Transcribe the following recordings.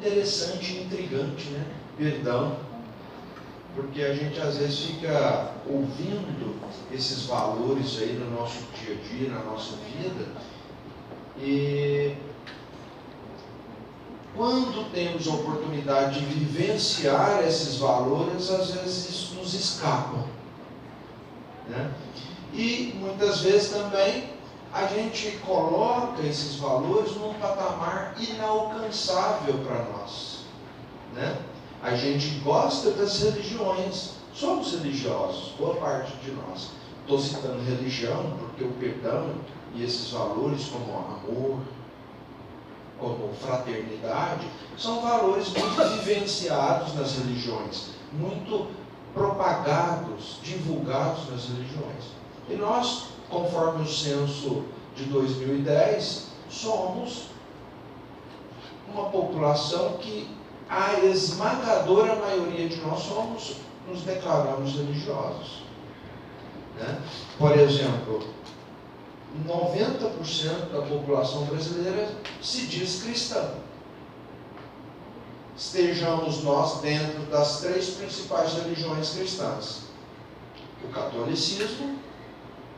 interessante e intrigante, né? Perdão. Porque a gente às vezes fica ouvindo esses valores aí no nosso dia a dia, na nossa vida, e quando temos a oportunidade de vivenciar esses valores, às vezes isso nos escapa, né? E muitas vezes também a gente coloca esses valores num patamar inalcançável para nós, né? A gente gosta das religiões, somos religiosos, boa parte de nós. Estou citando religião porque o perdão e esses valores como amor, como fraternidade, são valores muito vivenciados nas religiões, muito propagados, divulgados nas religiões. E nós, conforme o censo de 2010, somos uma população que a esmagadora maioria de nós nos declaramos religiosos, né? Por exemplo, 90% da população brasileira se diz cristã. Estejamos nós dentro das 3 principais religiões cristãs: o catolicismo,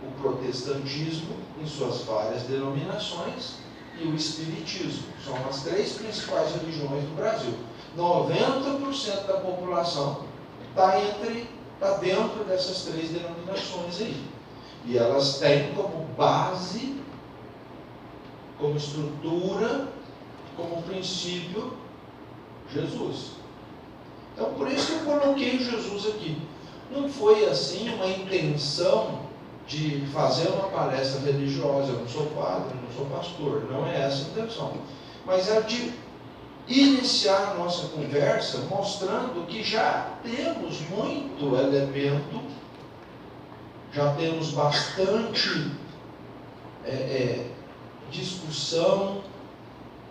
o protestantismo em suas várias denominações e o espiritismo. São as 3 principais religiões do Brasil. 90% da população está dentro dessas 3 denominações aí. E elas têm como base, como estrutura, como princípio, Jesus. Então, por isso que eu coloquei Jesus aqui. Não foi assim uma intenção de fazer uma palestra religiosa. Eu não sou padre, não sou pastor, não é essa a intenção. Mas é de iniciar a nossa conversa mostrando que já temos muito elemento, já temos bastante discussão,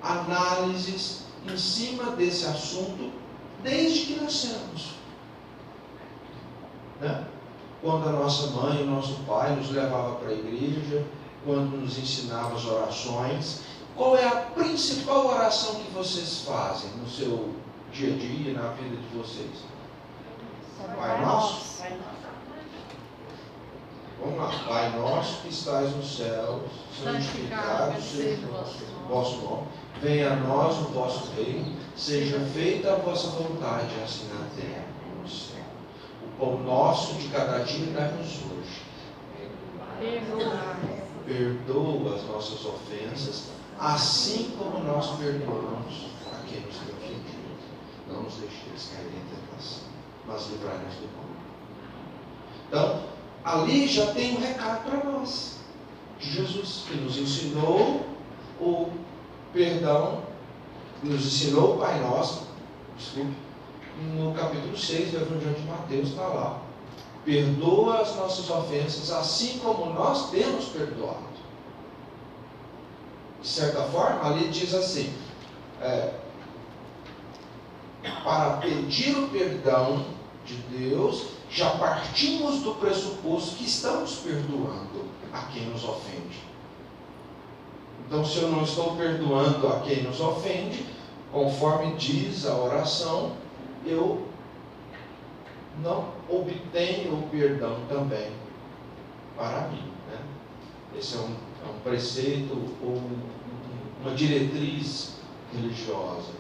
análises em cima desse assunto desde que nascemos, né? Quando a nossa mãe, o nosso pai nos levava para a igreja, quando nos ensinava as orações. Qual é a principal oração que vocês fazem no seu dia a dia, na vida de vocês? Pai Nosso? Vamos lá. Pai Nosso que estás nos céus, santificado seja o vosso nome. Venha a nós o vosso reino, seja feita a vossa vontade, assim na terra como no céu. O pão nosso de cada dia dai-nos hoje. Perdoa as nossas ofensas, assim como nós perdoamos a quem nos tem ofendido. Não nos deixeis cair em tentação, mas livrai-nos do mal. Então, ali já tem um recado para nós, de Jesus, que nos ensinou o perdão, nos ensinou o Pai Nosso, desculpe, no capítulo 6 do Evangelho de Mateus está lá. Perdoa as nossas ofensas, assim como nós temos perdoado. De certa forma, ali diz assim, para pedir o perdão de Deus, já partimos do pressuposto que estamos perdoando a quem nos ofende. Então, se eu não estou perdoando a quem nos ofende, conforme diz a oração, eu não obtenho o perdão também para mim, né? Esse é um preceito ou uma diretriz religiosa.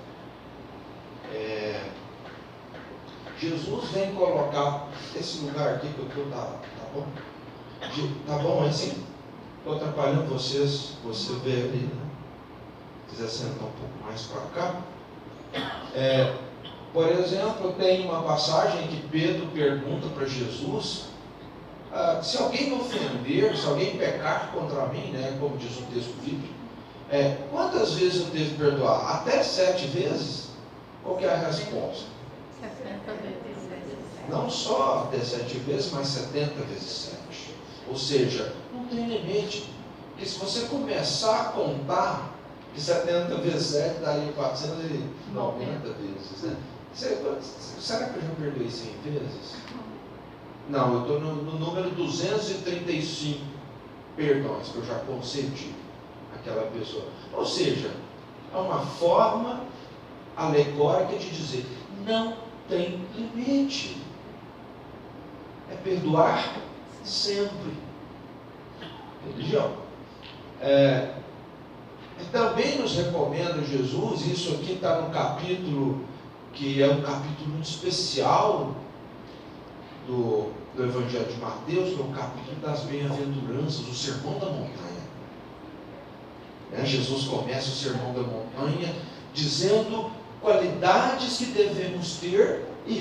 Jesus vem colocar esse lugar aqui que eu estou, tá bom? Tá bom assim? Estou atrapalhando vocês, você vê ali, né? Se quiser sentar um pouco mais para cá. Por exemplo, tem uma passagem que Pedro pergunta para Jesus, se alguém me ofender, se alguém pecar contra mim, né, como diz o texto bíblico, quantas vezes eu devo perdoar? Até 7 vezes? Qual que é a resposta? 70 vezes 7. Não só até 7 vezes, mas 70 vezes 7. Ou seja, não tem limite. Porque se você começar a contar, que 70 vezes 7 daria 490 vezes, né? Será que eu já perdoei 100 vezes? Não, eu estou no número 235 perdões que eu já concedi àquela pessoa. Ou seja, é uma forma alegórica de dizer, não tem limite. É perdoar sempre. Religião. Também nos recomenda Jesus, isso aqui está no capítulo, que é um capítulo muito especial do Evangelho de Mateus, que é o capítulo das bem-aventuranças, o Sermão da Montanha. Jesus começa o Sermão da Montanha dizendo qualidades que devemos ter e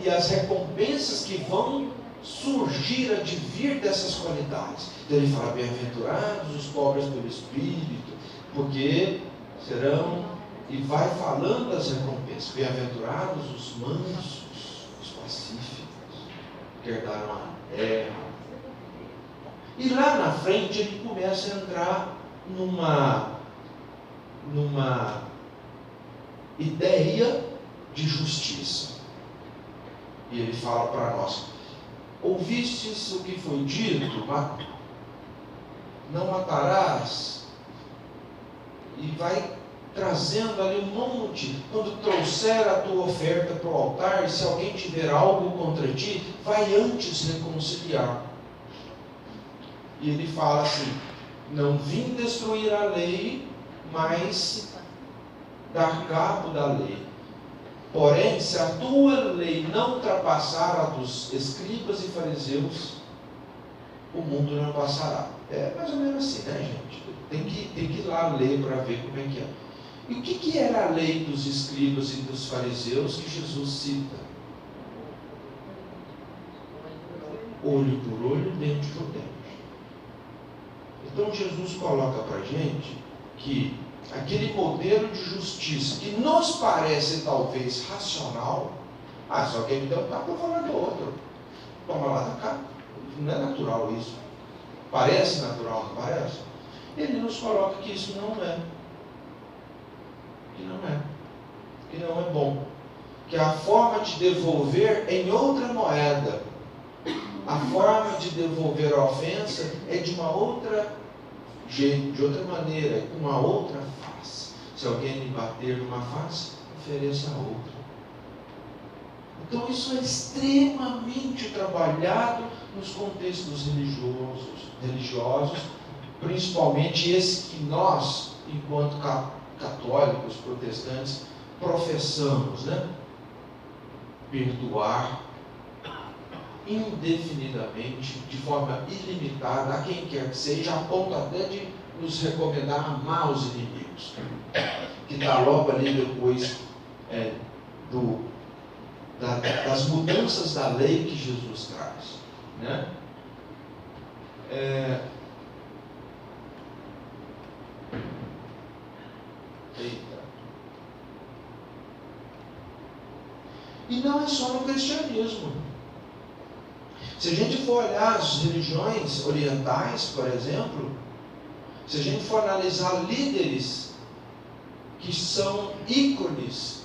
as recompensas que vão surgir, advir dessas qualidades. Então ele fala, bem-aventurados os pobres pelo Espírito, porque serão, e vai falando das recompensas, bem-aventurados os mansos, os pacíficos, que herdaram a terra. E lá na frente ele começa a entrar numa ideia de justiça. E ele fala para nós, ouvistes o que foi dito, não matarás, e vai trazendo ali um monte. Quando trouxer a tua oferta para o altar, se alguém tiver algo contra ti, vai antes reconciliar. E ele fala assim, não vim destruir a lei, mas dar cabo da lei. Porém, se a tua lei não ultrapassar a dos escribas e fariseus, o mundo não passará. É mais ou menos assim, né, gente? Tem que ir lá ler para ver como é que é. E o que era a lei dos escribas e dos fariseus que Jesus cita? Olho por olho, dente por dente. Então Jesus coloca para a gente que aquele modelo de justiça que nos parece talvez racional, se alguém me der um tapa, eu vou lá do outro. Toma lá da cá. Não é natural isso. Parece natural, não parece? Ele nos coloca que isso não é. Que não é bom. Que a forma de devolver em outra moeda, a forma de devolver a ofensa é de uma outra jeito, de outra maneira, com uma outra face. Se alguém lhe bater numa face, ofereça a outra. Então isso é extremamente trabalhado nos contextos religiosos, principalmente esse que nós, enquanto católicos, protestantes, professamos, né? Perdoar indefinidamente, de forma ilimitada, a quem quer que seja, a ponto até de nos recomendar amar os inimigos, que está logo ali depois das mudanças da lei que Jesus traz, né? E não é só no cristianismo. Se a gente for olhar as religiões orientais, por exemplo, se a gente for analisar líderes que são ícones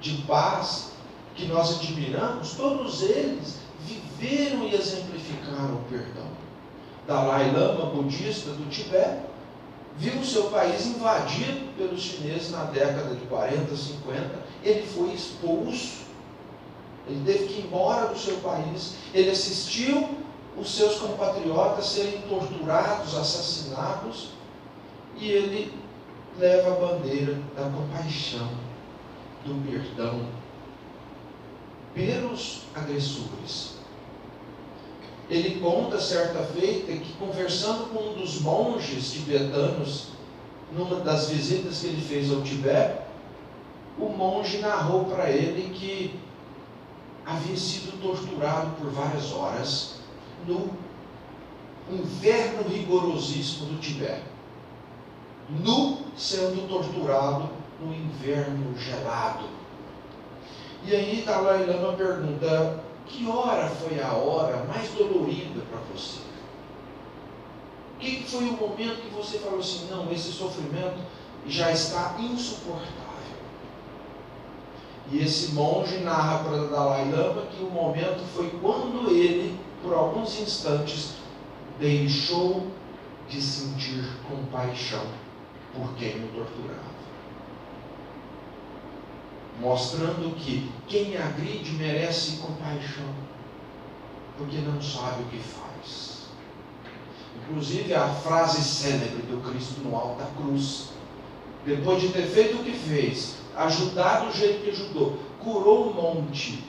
de paz, que nós admiramos, todos eles viveram e exemplificaram o perdão. Dalai Lama, budista do Tibete, viu o seu país invadido pelos chineses na década de 40, 50, ele foi expulso, ele teve que ir embora do seu país, ele assistiu os seus compatriotas serem torturados, assassinados, e ele leva a bandeira da compaixão, do perdão pelos agressores. Ele conta certa feita que, conversando com um dos monges tibetanos, numa das visitas que ele fez ao Tibete, o monge narrou para ele que havia sido torturado por várias horas no inverno rigorosíssimo do Tibete, sendo torturado no inverno gelado. E aí Dalai Lama pergunta: que hora foi a hora mais dolorida para você? Que foi o momento que você falou assim, não, esse sofrimento já está insuportável? E esse monge narra para Dalai Lama que o momento foi quando ele, por alguns instantes, deixou de sentir compaixão por quem o torturava. mostrando que quem agride merece compaixão, porque não sabe o que faz. Inclusive a frase célebre do Cristo no alto da cruz, depois de ter feito o que fez, ajudado do jeito que ajudou, curou o monte,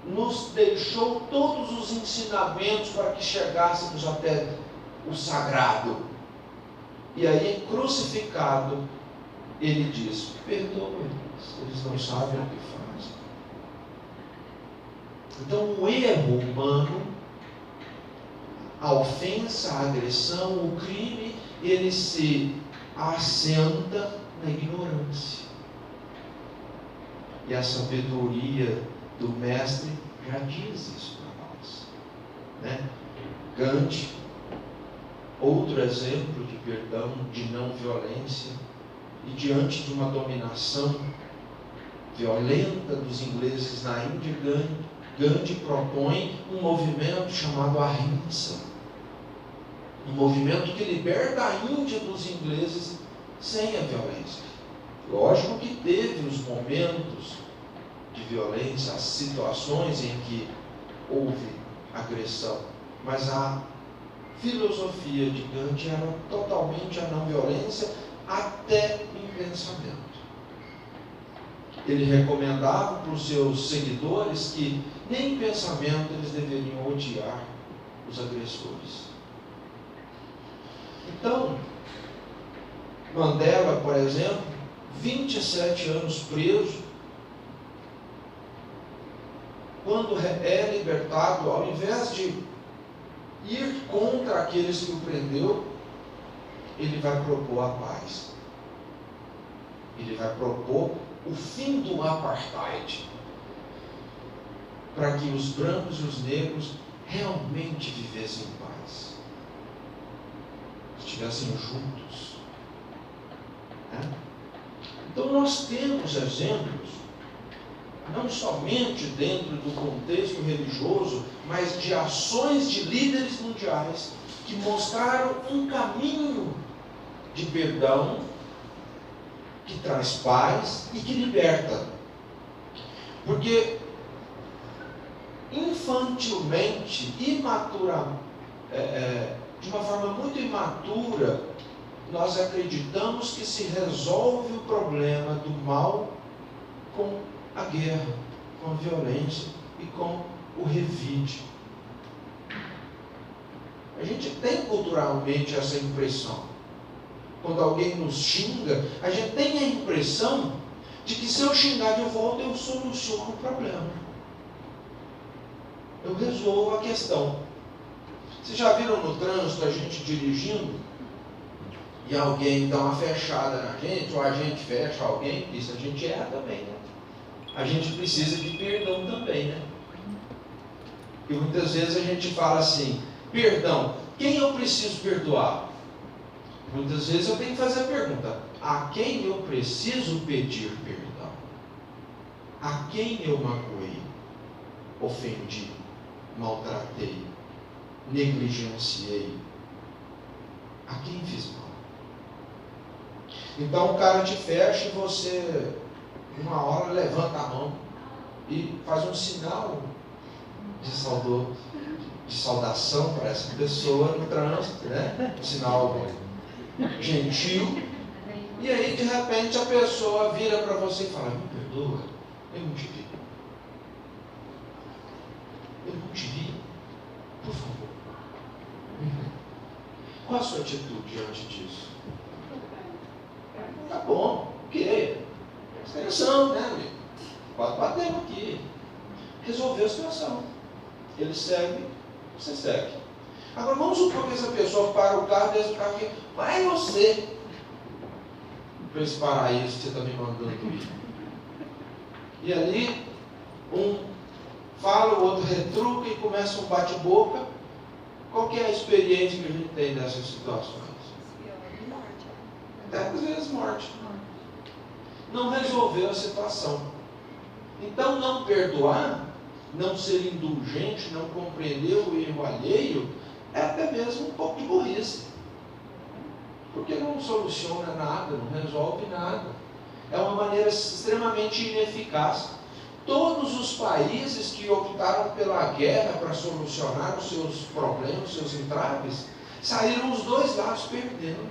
nos deixou todos os ensinamentos para que chegássemos até o sagrado. E aí, crucificado, ele diz: perdoa-lhes, eles não sabem o que fazem. Então, o erro humano, a ofensa, a agressão, o crime, ele se assenta na ignorância. E a sabedoria do mestre já diz isso para nós, né? Gandhi, outro exemplo de perdão, de não violência, e diante de uma dominação violenta dos ingleses na Índia, Gandhi propõe um movimento chamado Ahimsa, um movimento que liberta a Índia dos ingleses sem a violência. Lógico que teve os momentos de violência, as situações em que houve agressão, mas a filosofia de Gandhi era totalmente a não violência, até em pensamento. Ele recomendava para os seus seguidores que nem em pensamento eles deveriam odiar os agressores. Então, Mandela, por exemplo, 27 anos preso, quando é libertado, ao invés de ir contra aqueles que o prendeu, ele vai propor a paz. Ele vai propor o fim do apartheid, para que os brancos e os negros realmente vivessem em paz, estivessem juntos, né? Então nós temos exemplos, não somente dentro do contexto religioso, mas de ações de líderes mundiais que mostraram um caminho de perdão que traz paz e que liberta. Porque infantilmente, de uma forma muito imatura, nós acreditamos que se resolve o problema do mal com a guerra, com a violência e com o revide. A gente tem culturalmente essa impressão. Quando alguém nos xinga, a gente tem a impressão de que se eu xingar de volta, eu soluciono o problema. Eu resolvo a questão. Vocês já viram no trânsito a gente dirigindo e alguém dá uma fechada na gente, ou a gente fecha alguém, isso a gente erra também, né? A gente precisa de perdão também, né? E muitas vezes a gente fala assim: perdão, quem eu preciso perdoar? Muitas vezes eu tenho que fazer a pergunta: a quem eu preciso pedir perdão? A quem eu magoei, ofendi, maltratei, negligenciei? A quem fiz mal? Então o cara te fecha e você, uma hora, levanta a mão e faz um sinal de saudação para essa pessoa no trânsito, né? Um sinal gentil. E aí, de repente, a pessoa vira para você e fala: me perdoa, eu não te vi. Eu não te vi. Por favor. Qual a sua atitude diante disso? Tá bom, ok. Extensão, né, amigo? Quase batemos aqui. Resolveu a situação. Ele segue, você segue. Agora vamos supor que essa pessoa para o carro, desce o carro aqui, vai você. Para esse paraíso que você está me mandando ir. E ali, um fala, o outro retruca e começa um bate-boca. Qual que é a experiência que a gente tem dessas situações? Até às vezes morte. Não resolveu a situação. Então não perdoar, não ser indulgente, não compreender o erro alheio, é até mesmo um pouco de burrice. Porque não soluciona nada, não resolve nada. é uma maneira extremamente ineficaz. Todos os países que optaram pela guerra para solucionar os seus problemas, os seus entraves, saíram os dois lados perdendo.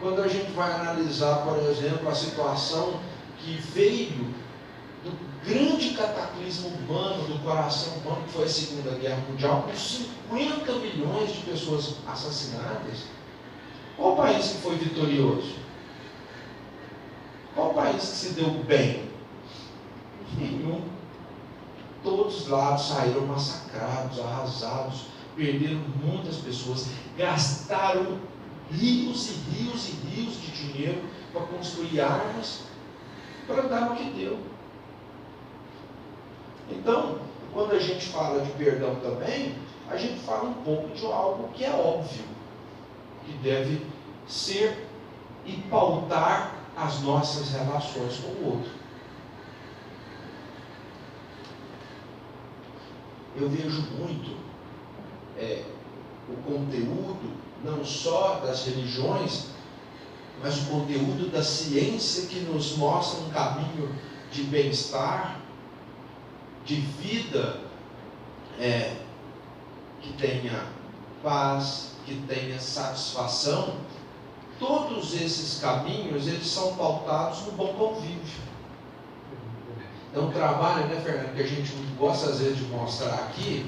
Quando a gente vai analisar, por exemplo, a situação que veio do grande cataclismo humano, do coração humano, que foi a Segunda Guerra Mundial, com 50 milhões de pessoas assassinadas, qual país que foi vitorioso? Qual país que se deu bem? Nenhum. Todos os lados saíram massacrados, arrasados, perderam muitas pessoas, gastaram rios e rios e rios de dinheiro para construir armas, para dar o que deu. Então, quando a gente fala de perdão também, a gente fala um pouco de algo que é óbvio, que deve ser e pautar as nossas relações com o outro. Eu vejo muito o conteúdo, não só das religiões, mas o conteúdo da ciência que nos mostra um caminho de bem-estar, de vida, que tenha paz, que tenha satisfação. Todos esses caminhos, eles são pautados no bom convívio. É um trabalho, né, Fernando, que a gente gosta às vezes de mostrar aqui,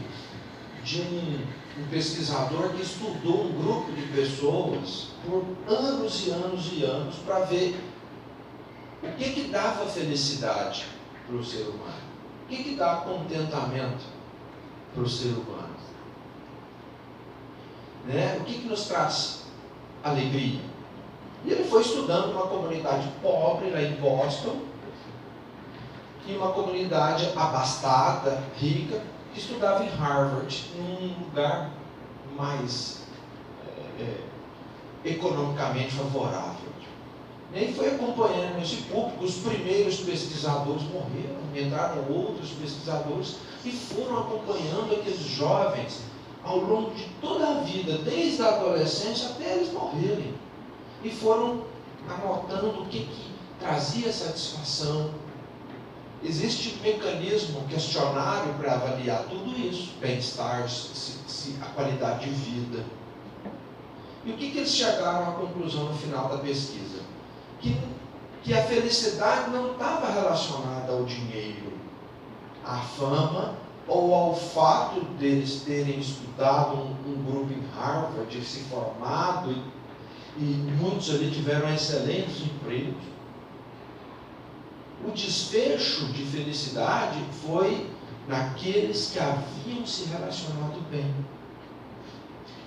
de um pesquisador que estudou um grupo de pessoas por anos e anos e anos para ver o que dava felicidade para o ser humano, o que dá contentamento para o ser humano, né? O que nos traz alegria. E ele foi estudando uma comunidade pobre lá em Boston, e uma comunidade abastada, rica, que estudava em Harvard, num lugar mais economicamente favorável. E aí foi acompanhando esse público. Os primeiros pesquisadores morreram, entraram outros pesquisadores e foram acompanhando aqueles jovens ao longo de toda a vida, desde a adolescência até eles morrerem, e foram anotando o que trazia satisfação. Existe um mecanismo, um questionário para avaliar tudo isso, bem-estar, a qualidade de vida. E o que eles chegaram à conclusão no final da pesquisa? Que a felicidade não estava relacionada ao dinheiro, à fama, ou ao fato deles terem estudado um grupo em Harvard, se formado, e muitos ali tiveram excelentes empregos. O desfecho de felicidade foi naqueles que haviam se relacionado bem,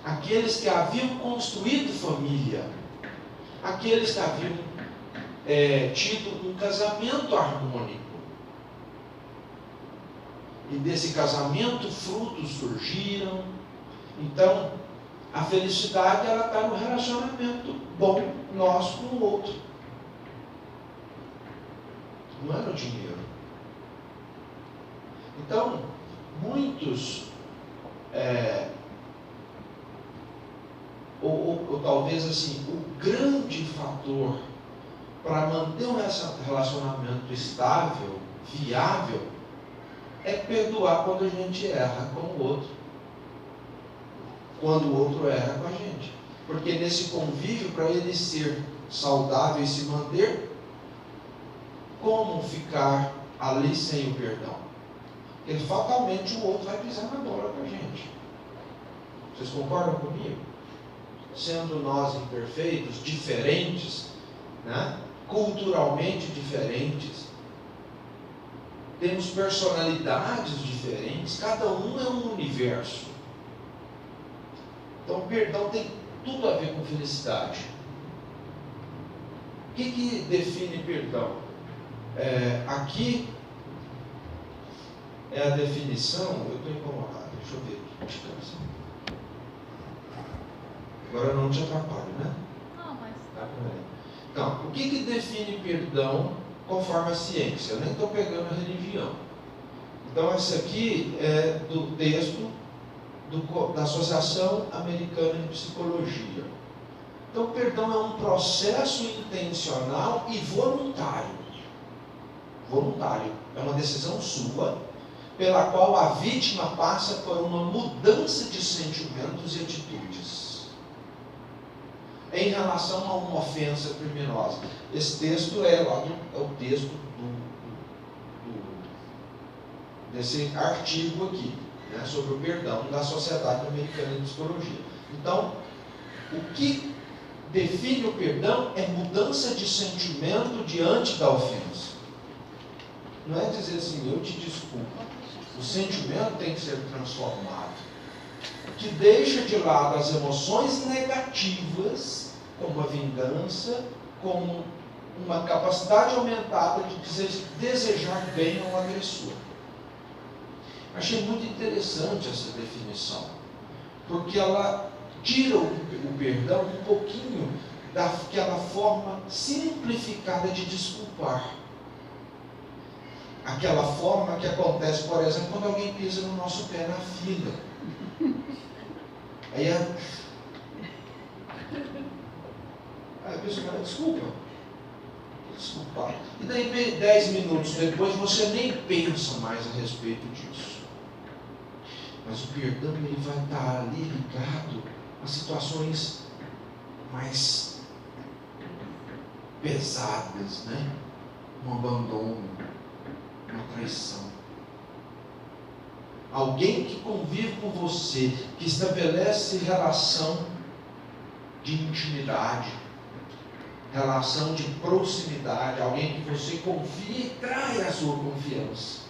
aqueles que haviam construído família, aqueles que haviam tido um casamento harmônico. E desse casamento frutos surgiram. Então, a felicidade ela está no relacionamento bom nosso com o outro. Não é no dinheiro. Então, muitos, ou talvez assim, o grande fator para manter um relacionamento estável, viável, é perdoar quando a gente erra com o outro, quando o outro erra com a gente. Porque nesse convívio, para ele ser saudável e se manter, como ficar ali sem o perdão? Porque fatalmente o outro vai pisar na bola com a gente. Vocês concordam comigo? Sendo nós imperfeitos, diferentes, né? Culturalmente diferentes, temos personalidades diferentes, cada um é um universo. Então o perdão tem tudo a ver com felicidade. O que define perdão? Aqui é a definição. Eu estou incomodado, deixa eu ver aqui. Agora não te atrapalho, né? Não, mas Tá bem. Então, o que define perdão conforme a ciência? Eu nem estou pegando a religião. Então, esse aqui é do texto da Associação Americana de Psicologia. Então, o perdão é um processo intencional e voluntário. Voluntário. É uma decisão sua, pela qual a vítima passa por uma mudança de sentimentos e atitudes em relação a uma ofensa criminosa. Esse texto é o texto desse artigo aqui, né, sobre o perdão da Sociedade Americana de Psicologia. Então, o que define o perdão é mudança de sentimento diante da ofensa. Não é dizer assim, eu te desculpo. O sentimento tem que ser transformado, que deixa de lado as emoções negativas, como a vingança, como uma capacidade aumentada de desejar bem ao agressor. Achei muito interessante essa definição, porque ela tira o perdão um pouquinho daquela forma simplificada de desculpar. Aquela forma que acontece, por exemplo, quando alguém pisa no nosso pé na fila. Aí a pessoa fala, desculpa. E daí 10 minutos depois você nem pensa mais a respeito disso. Mas o perdão ele vai estar ali ligado a situações mais pesadas, né? Um abandono, uma traição. Alguém que convive com você, que estabelece relação de intimidade, relação de proximidade, alguém que você confia e trai a sua confiança.